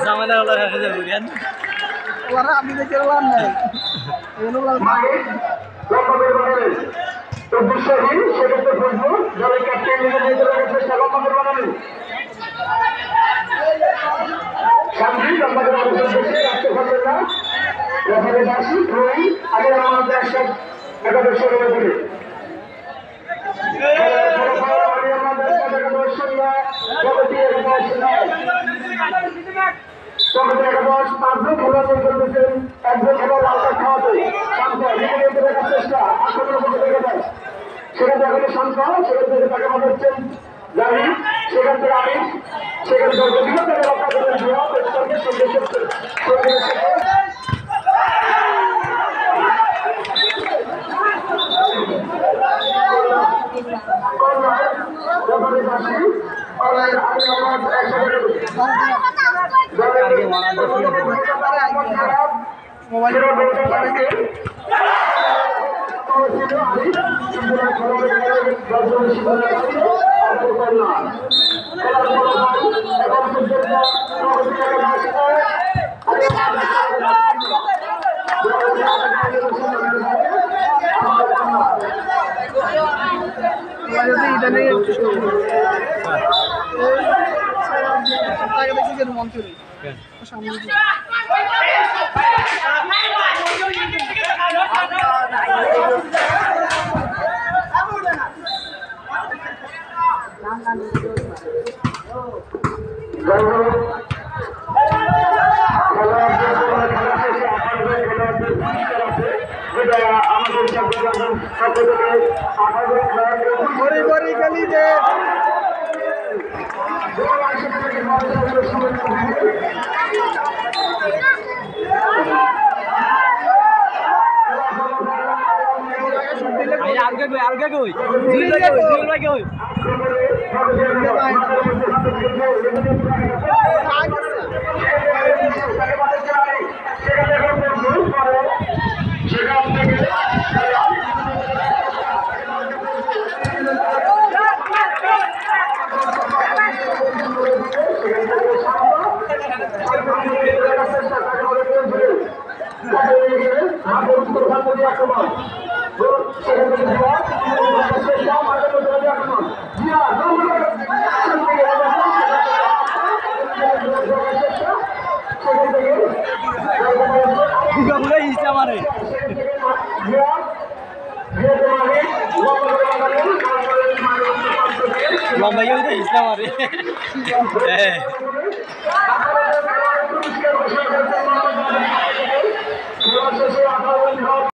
Zaman Allah ada bukan? Orang ambil jalan nih. Ini ulang tahun. উদ্দেশ্যহীন সেক্ষেত্রে বলবো দলের captain নিজের চেষ্টা লম্বা করে বানাবেন শান্তি লম্বা করে রাখতে পারবেন না রেফারি দাসী ধরি আগে আমাদের একসাথ একাদশ করে বলে সেখান থেকে শান্ত সেখান থেকে তাকে মনে হচ্ছেন জানি সেখান থেকে আমি সেখান থেকে বিভিন্ন থেকে রক্ষা lomba itu Islam hari.